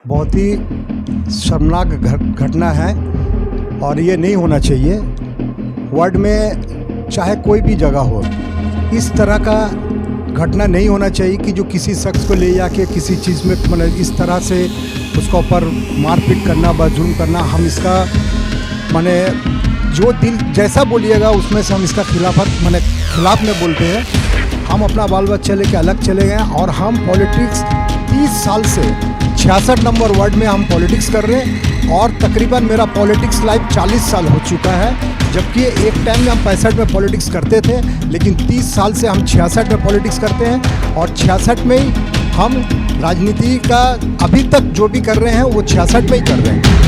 बहुत ही शर्मनाक घटना है और ये नहीं होना चाहिए। वर्ल्ड में चाहे कोई भी जगह हो, इस तरह का घटना नहीं होना चाहिए कि जो किसी शख्स को ले जाके किसी चीज़ में मतलब इस तरह से उसका ऊपर मारपीट करना, जुल्म करना। हम इसका माने जो दिल जैसा बोलिएगा उसमें से हम इसका खिलाफ में बोलते हैं। हम अपना बाल बच्चा लेके अलग चले गए और हम पॉलिटिक्स 30 साल से 66 नंबर वार्ड में हम पॉलिटिक्स कर रहे हैं और तकरीबन मेरा पॉलिटिक्स लाइफ 40 साल हो चुका है। जबकि एक टाइम में हम 65 में पॉलिटिक्स करते थे, लेकिन 30 साल से हम 66 में पॉलिटिक्स करते हैं और 66 में ही हम राजनीति का अभी तक जो भी कर रहे हैं वो 66 में ही कर रहे हैं।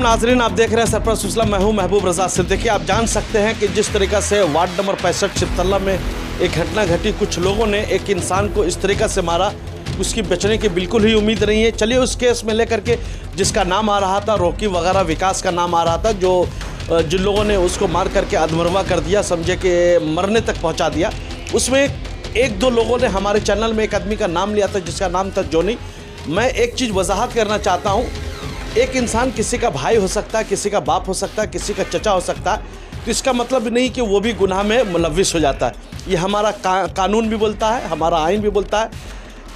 नाजरीन, आप देख रहे हैं सरपर सूचना। मैं हूं महबूब रजा सिद्दीकी। आप जान सकते हैं कि जिस तरीक़ा से वार्ड नंबर 65 चिपतला में एक घटना घटी, कुछ लोगों ने एक इंसान को इस तरीक़ा से मारा, उसकी बचने की बिल्कुल ही उम्मीद नहीं है। चलिए उस केस में लेकर के जिसका नाम आ रहा था रॉकी वगैरह, विकास का नाम आ रहा था, जिन लोगों ने उसको मार करके अधमरवा कर दिया, समझे कि मरने तक पहुँचा दिया। उसमें एक दो लोगों ने हमारे चैनल में एक आदमी का नाम लिया था जिसका नाम था जोनी। मैं एक चीज़ वजाहत करना चाहता हूँ, एक इंसान किसी का भाई हो सकता है, किसी का बाप हो सकता है, किसी का चचा हो सकता है, तो इसका मतलब नहीं कि वो भी गुनाह में मुलव्विस हो जाता है। ये हमारा कानून भी बोलता है, हमारा आइन भी बोलता है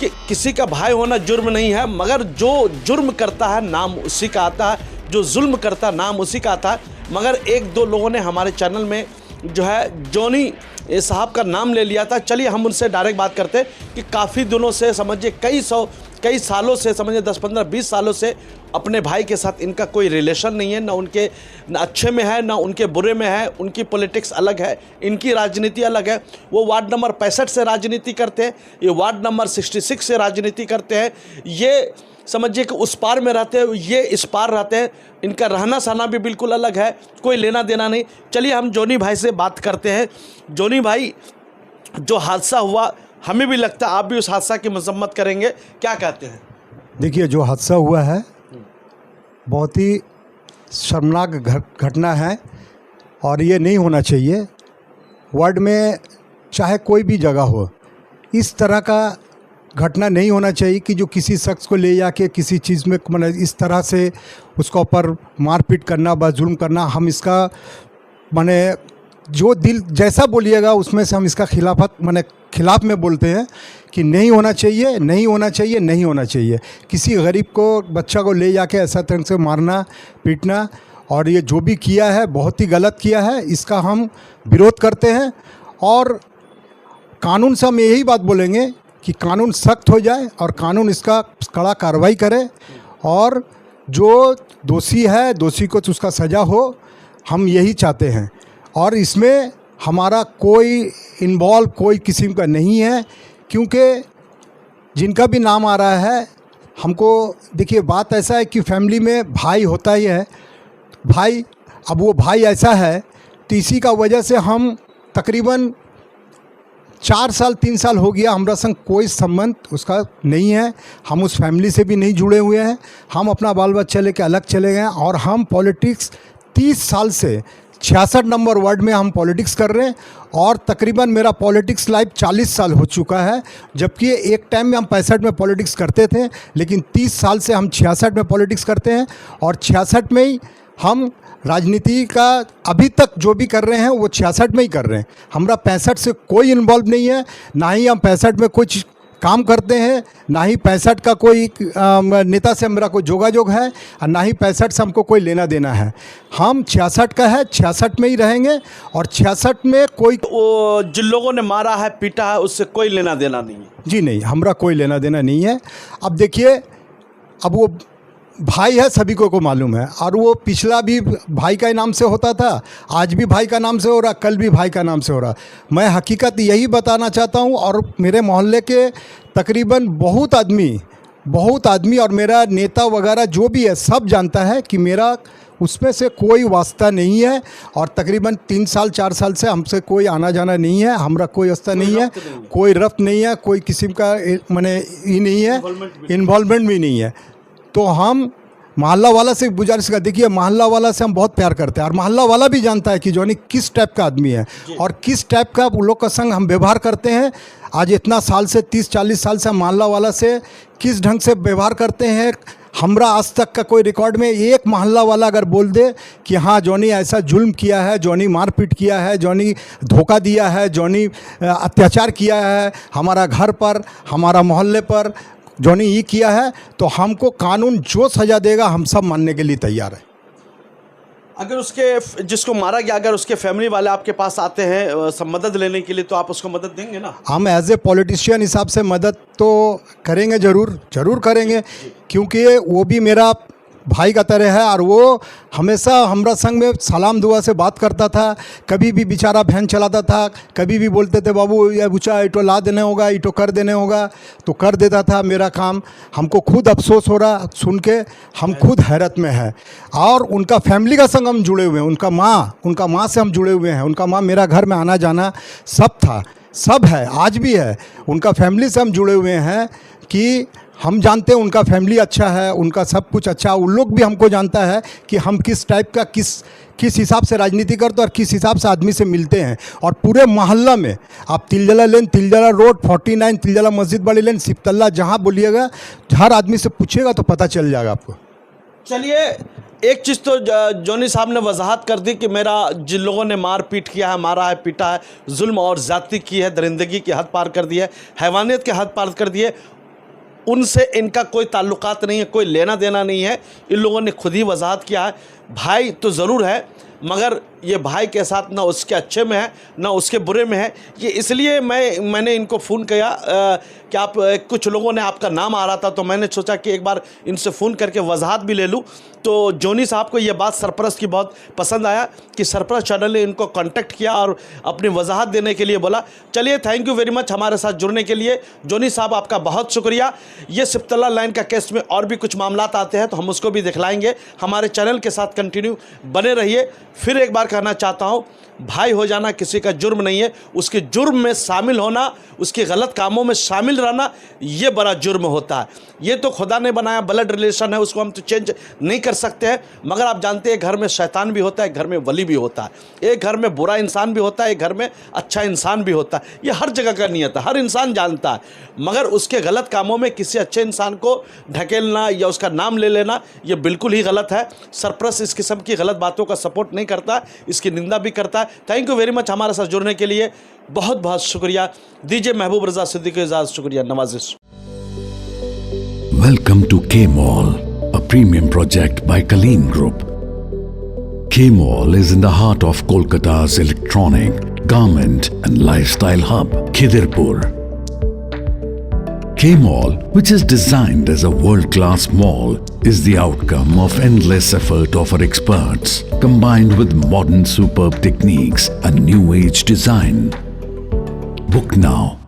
कि किसी का भाई होना जुर्म नहीं है, मगर जो जुर्म करता है नाम उसी का आता है, जो जुल्म करता है नाम उसी का आता है। मगर एक दो लोगों ने हमारे चैनल में जो है जोनी साहब का नाम ले लिया था। चलिए हम उनसे डायरेक्ट बात करते हैं कि काफ़ी दिनों से, समझिए कई सालों से, समझिए 10, 15, 20 सालों से अपने भाई के साथ इनका कोई रिलेशन नहीं है, ना उनके अच्छे में है ना उनके बुरे में है। उनकी पॉलिटिक्स अलग है, इनकी राजनीति अलग है। वो वार्ड नंबर 65 से राजनीति करते हैं, ये वार्ड नंबर 66 से राजनीति करते हैं। ये समझिए कि उस पार में रहते हैं, ये इस पार रहते हैं। इनका रहना सहना भी बिल्कुल अलग है, कोई लेना देना नहीं। चलिए हम जोनी भाई से बात करते हैं। जोनी भाई, जो हादसा हुआ, हमें भी लगता है आप भी उस हादसा की मजम्मत करेंगे, क्या कहते हैं? देखिए, जो हादसा हुआ है बहुत ही शर्मनाक घटना है और ये नहीं होना चाहिए। वर्ल्ड में चाहे कोई भी जगह हो, इस तरह का घटना नहीं होना चाहिए कि जो किसी शख्स को ले जाके किसी चीज़ में मतलब इस तरह से उसका ऊपर मारपीट करना, जुल्म करना। हम इसका माने जो दिल जैसा बोलिएगा उसमें से हम इसका खिलाफ में बोलते हैं कि नहीं होना चाहिए, नहीं होना चाहिए, नहीं होना चाहिए। किसी गरीब को, बच्चा को ले जाके ऐसा तरह से मारना, पीटना, और ये जो भी किया है बहुत ही गलत किया है। इसका हम विरोध करते हैं और कानून से हम यही बात बोलेंगे कि कानून सख्त हो जाए और कानून इसका कड़ा कार्रवाई करे और जो दोषी है, दोषी को उसका सज़ा हो, हम यही चाहते हैं। और इसमें हमारा कोई इन्वॉल्व कोई किस्म का नहीं है, क्योंकि जिनका भी नाम आ रहा है, हमको देखिए बात ऐसा है कि फैमिली में भाई होता ही है। भाई, अब वो भाई ऐसा है तो इसी का वजह से हम तकरीबन 4 साल 3 साल हो गया हमारा संग कोई संबंध उसका नहीं है। हम उस फैमिली से भी नहीं जुड़े हुए हैं। हम अपना बाल बच्चा लेके अलग चले गए और हम पॉलिटिक्स 30 साल से 66 नंबर वार्ड में हम पॉलिटिक्स कर रहे हैं और तकरीबन मेरा पॉलिटिक्स लाइफ 40 साल हो चुका है। जबकि एक टाइम में हम 65 में पॉलिटिक्स करते थे, लेकिन 30 साल से हम 66 में पॉलिटिक्स करते हैं और 66 में ही हम राजनीति का अभी तक जो भी कर रहे हैं वो 66 में ही कर रहे हैं। हमारा 65 से कोई इन्वॉल्व नहीं है, ना ही हम 65 में कुछ काम करते हैं, ना ही 65 का कोई नेता से मेरा कोई जोगाजोग है और ना ही 65 से हमको कोई लेना देना है। हम 66 का है, 66 में ही रहेंगे और 66 में कोई वो जिन लोगों ने मारा है, पीटा है, उससे कोई लेना देना नहीं है। जी नहीं, हमारा कोई लेना देना नहीं है। अब देखिए, अब वो भाई है, सभी को मालूम है, और वो पिछला भी भाई का नाम से होता था, आज भी भाई का नाम से हो रहा, कल भी भाई का नाम से हो रहा। मैं हकीकत यही बताना चाहता हूँ और मेरे मोहल्ले के तकरीबन बहुत आदमी बहुत आदमी और मेरा नेता वगैरह जो भी है सब जानता है कि मेरा उसमें से कोई वास्ता नहीं है, और तकरीबन 3 साल 4 साल से हमसे कोई आना जाना नहीं है, हमरा कोई वास्ता नहीं है, कोई रब्त नहीं है, कोई किस्म का माने ये नहीं है, इन्वॉल्वमेंट भी नहीं है। तो हम मोहल्ला वाला से गुजारिश कर, देखिए मोहल्ला वाला से हम बहुत प्यार करते हैं और मोहल्ला वाला भी जानता है कि जॉनी किस टाइप का आदमी है और किस टाइप का उन लोग का संग हम व्यवहार करते हैं। आज इतना साल से 30-40 साल से हम मोहल्ला वाला से किस ढंग से व्यवहार करते हैं, हमरा आज तक का कोई रिकॉर्ड में एक मोहल्ला वाला अगर बोल दे कि हाँ जॉनी ऐसा जुल्म किया है, जॉनी मारपीट किया है, जॉनी धोखा दिया है, जॉनी अत्याचार किया है हमारा घर पर, हमारा मोहल्ले पर, जॉनी ये किया है, तो हमको कानून जो सज़ा देगा हम सब मानने के लिए तैयार है। अगर उसके जिसको मारा गया अगर उसके फैमिली वाले आपके पास आते हैं सब मदद लेने के लिए, तो आप उसको मदद देंगे ना? हम एज ए पॉलिटिशियन हिसाब से मदद तो करेंगे, ज़रूर करेंगे, क्योंकि वो भी मेरा भाई का तरह है और वो हमेशा हमरा संग में सलाम दुआ से बात करता था। कभी भी बेचारा वैन चलाता था, कभी भी बोलते थे बाबू ये ऊँचा ईटो ला देने होगा, ईटो कर देने होगा, तो कर देता था मेरा काम। हमको खुद अफसोस हो रहा सुन के, हम खुद हैरत में है। और उनका फैमिली का संग हम जुड़े हुए हैं, उनका माँ से हम जुड़े हुए हैं। उनका माँ मेरा घर में आना जाना सब था, सब है, आज भी है। उनका फैमिली से हम जुड़े हुए हैं कि हम जानते हैं उनका फैमिली अच्छा है, उनका सब कुछ अच्छा है। उन लोग भी हमको जानता है कि हम किस टाइप का किस हिसाब से राजनीति करते हैं और किस हिसाब से आदमी से मिलते हैं। और पूरे मोहल्ला में आप तिलजला लेन, तिलजला रोड, 49 तिलजला मस्जिद वाली लेन, सिपतल्ला, जहाँ बोलिएगा हर आदमी से पूछिएगा तो पता चल जाएगा आपको। चलिए, एक चीज़ तो जॉनी साहब ने वजाहत कर दी कि मेरा जिन लोगों ने मार पीट किया है, मारा है, पीटा है, जुल्म और ज़्यादती की है, दरिंदगी की हद पार कर दी है, हैवानियत की हद पार कर दी है, उनसे इनका कोई ताल्लुकात नहीं है, कोई लेना देना नहीं है। इन लोगों ने खुद ही वजाहत किया है। भाई तो ज़रूर है, मगर ये भाई के साथ ना उसके अच्छे में है ना उसके बुरे में है। ये इसलिए मैंने इनको फ़ोन किया कि आप कुछ लोगों ने आपका नाम आ रहा था, तो मैंने सोचा कि एक बार इनसे फ़ोन करके वजाहत भी ले लूँ। तो जॉनी साहब को ये बात सरपरस्त की बहुत पसंद आया कि सरपरस्त चैनल ने इनको कांटेक्ट किया और अपनी वजाहत देने के लिए बोला। चलिए, थैंक यू वेरी मच हमारे साथ जुड़ने के लिए। जॉनी साहब आपका बहुत शुक्रिया। ये सिपतल्ला लाइन का केस में और भी कुछ मामला आते हैं तो हम उसको भी दिखलाएंगे। हमारे चैनल के साथ कंटिन्यू बने रहिए। फिर एक बार कहना चाहता हूँ, भाई हो जाना किसी का जुर्म नहीं है, उसके जुर्म में शामिल होना, उसके गलत कामों में शामिल रहना, ये बड़ा जुर्म होता है। ये तो खुदा ने बनाया, ब्लड रिलेशन है, उसको हम तो चेंज नहीं कर सकते हैं। मगर आप जानते हैं घर में शैतान भी होता है, घर में वली भी होता है, एक घर में बुरा इंसान भी होता है, एक घर में अच्छा इंसान भी होता है। ये हर जगह का नियत है, हर इंसान जानता है। मगर उसके गलत कामों में किसी अच्छे इंसान को ढकेलना या उसका नाम ले लेना, ये बिल्कुल ही गलत है। सरपरस्त इस किस्म की गलत बातों का सपोर्ट नहीं करता, इसकी निंदा भी करता है। थैंक यू वेरी मच हमारे साथ जुड़ने के लिए, बहुत बहुत शुक्रिया। दीजिए महबूब रजा सिद्दीकी को इजाज़त। शुक्रिया, नवाजिश। Welcome to K-Mall, a premium project by Kaleen Group. K-Mall is in the heart of Kolkata's electronic, garment and lifestyle hub, Khidirpur. K-Mall, which is designed as a world-class mall, is the outcome of endless effort of our experts, combined with modern superb techniques and new age design. Book now